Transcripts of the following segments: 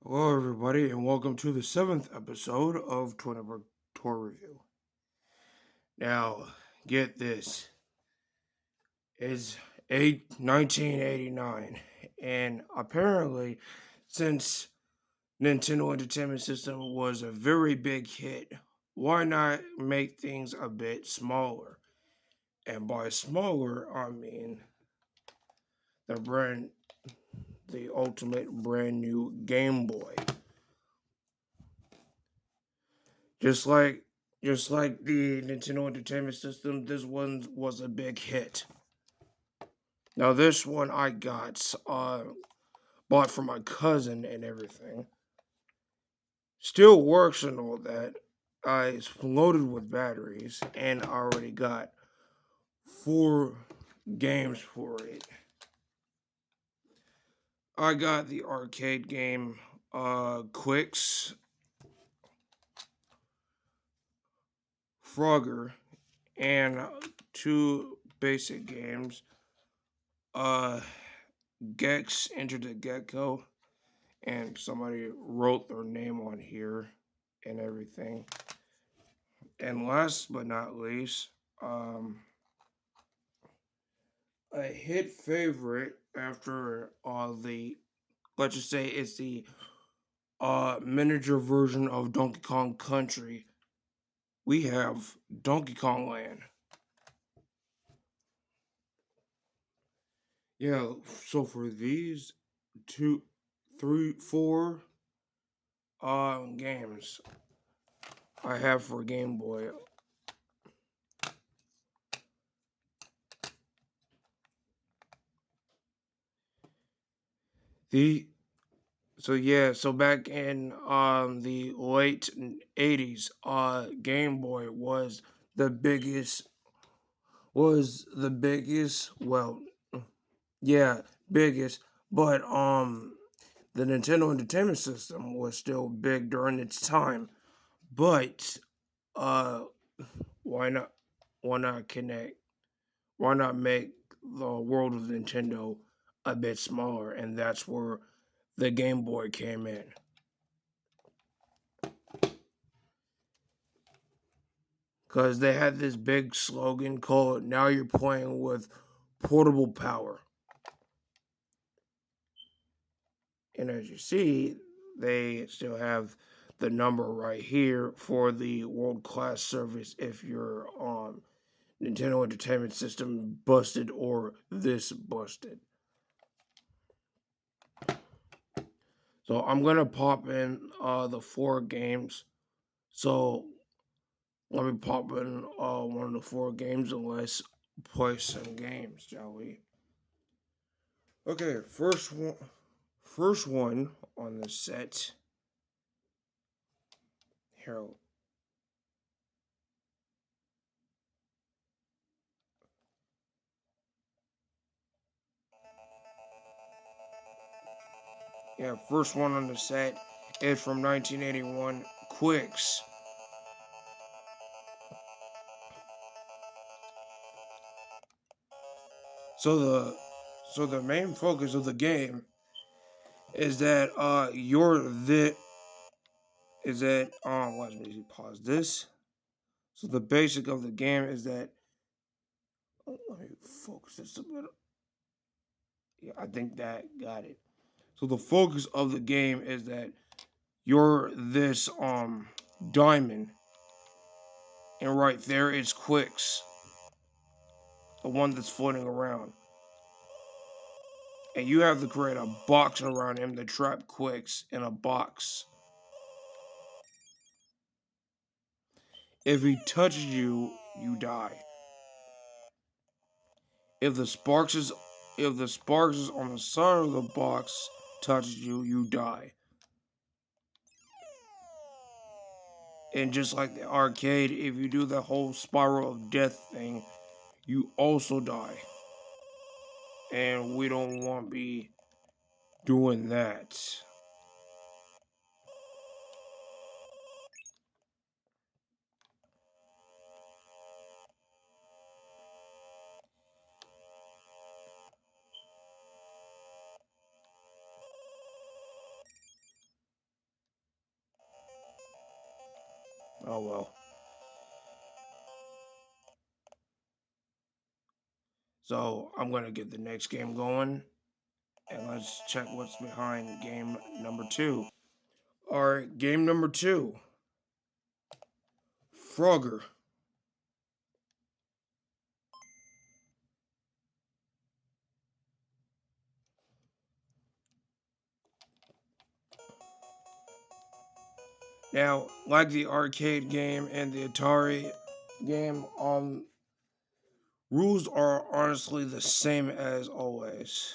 Hello, everybody, and welcome to the seventh episode of Twinnerberg Tour Review. Now, get this: it's 1989, and apparently, since Nintendo Entertainment System was a very big hit, why not make things a bit smaller? And by smaller, I mean the brand, the ultimate brand new Game Boy. Just like just like the Nintendo Entertainment System, this one was a big hit. Now this one I got bought for my cousin and everything. Still works and all that. It's loaded with batteries and I already got 4 games for it. I got the arcade game Quicks, Frogger, and 2 basic games. Uh Gex Enter the Gecko, and somebody wrote their name on here and everything. And last but not least, a hit favorite after let's just say it's the miniature version of Donkey Kong Country. We have Donkey Kong Land. Yeah, so for these two, three, four games I have for Game Boy. The so back in the late '80s, Game Boy was the biggest. Well, yeah, biggest, but the Nintendo Entertainment System was still big during its time. But uh, why not? Why not connect? Why not make the world of Nintendo a bit smaller? And that's where the Game Boy came in. Because they had this big slogan called "Now you're playing with portable power." And as you see, they still have the number right here for the world class service if your Nintendo Entertainment System busted or this busted. So I'm gonna pop in the 4 games. So let me pop in one of the 4 games and let's play some games, shall we? Okay, first one on the set. Here, yeah, first one on the set is from 1981, Quicks. So the main focus of the game is that you're the is that let me pause this. So the basic of the game is that let me focus this a bit. Yeah, I think that got it. So the focus of the game is that you're this diamond, and right there is Quicks, the one that's floating around. And you have to create a box around him to trap Quicks in a box. If he touches you, you die. If the sparks is if the sparks is on the side of the box touches you, you die. And just like the arcade, if you do the whole spiral of death thing, you also die. And we don't want to be doing that. Oh well. So I'm gonna get the next game going, and let's check what's behind game number two. All right, game number two. Frogger. Now, like the arcade game and the Atari game, rules are honestly the same as always.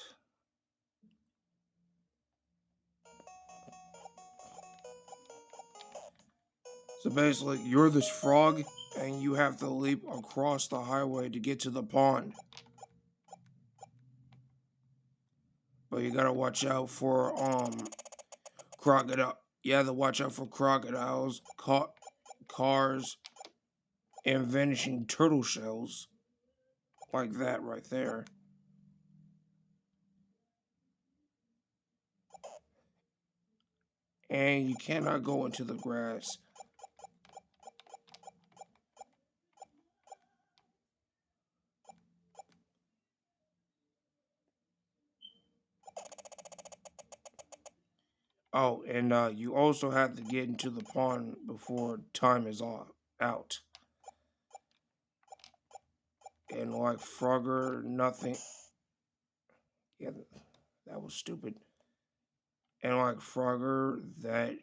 So basically, you're this frog, and you have to leap across the highway to get to the pond. But you gotta watch out for crocodile. You have to watch out for crocodiles, cars, and vanishing turtle shells, like that right there. And you cannot go into the grass. Oh, and you also have to get into the pond before time is out. And like Frogger, nothing. Yeah, that was stupid. And like Frogger, that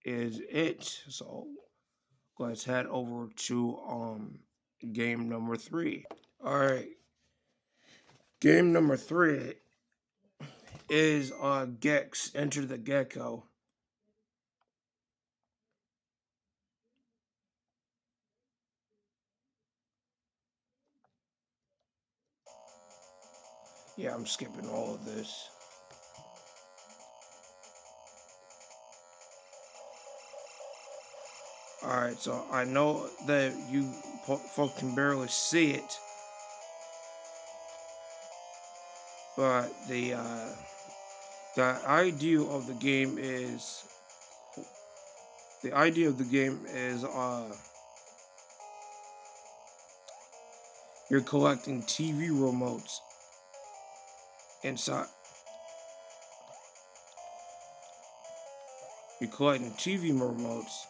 is it. So let's head over to game number three. All right, game number three is Gex. Enter the Gecko. Yeah, I'm skipping all of this. All right, so I know that you folk can barely see it, but the idea of the game is the idea of the game is you're collecting TV remotes inside. You're collecting TV remotes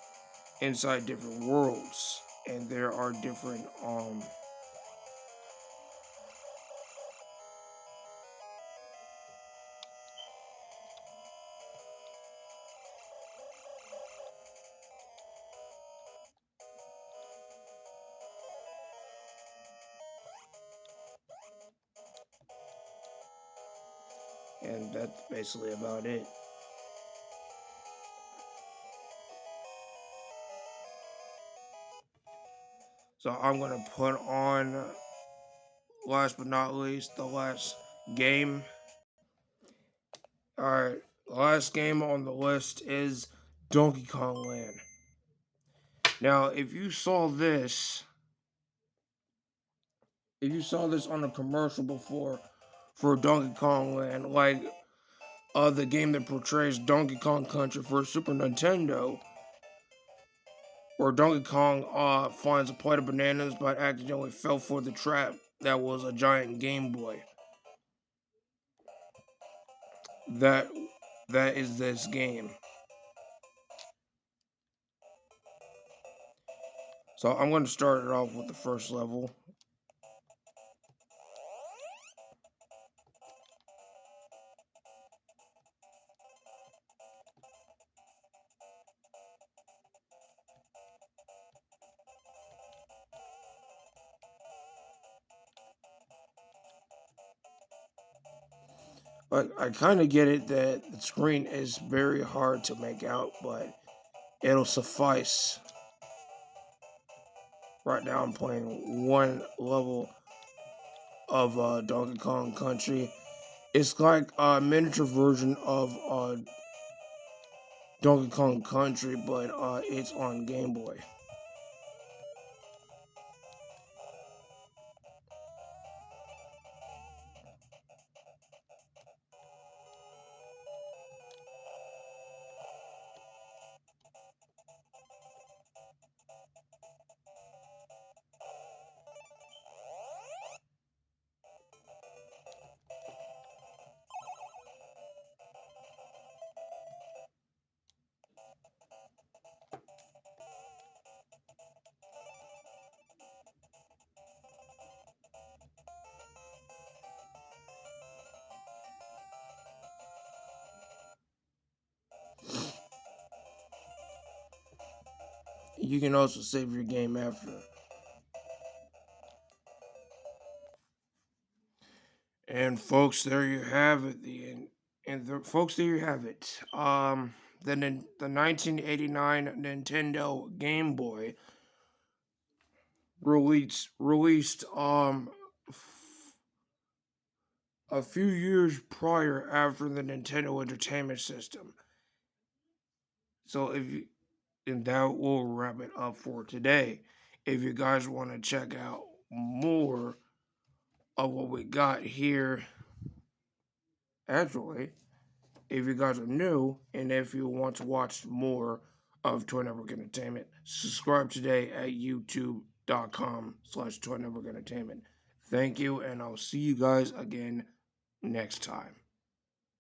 inside different worlds, and there are different and that's basically about it. So I'm gonna put on, last but not least, the last game. All right, the last game on the list is Donkey Kong Land. Now, if you saw this on a commercial before for Donkey Kong Land, like the game that portrays Donkey Kong Country for Super Nintendo, where Donkey Kong finds a plate of bananas but accidentally fell for the trap that was a giant Game Boy. That that is this game. So I'm going to start it off with the first level. But I kind of get it that the screen is very hard to make out, but it'll suffice. Right now, I'm playing one level of Donkey Kong Country. It's like a miniature version of Donkey Kong Country, but it's on Game Boy. You can also save your game after. And folks, there you have it. Folks, there you have it. The 1989 Nintendo Game Boy released a few years prior after the Nintendo Entertainment System. So and that will wrap it up for today. If you guys want to check out more of what we got here, actually, if you guys are new and if you want to watch more of Toy Network Entertainment, subscribe today at youtube.com/Toy Network Entertainment. Thank you, and I'll see you guys again next time.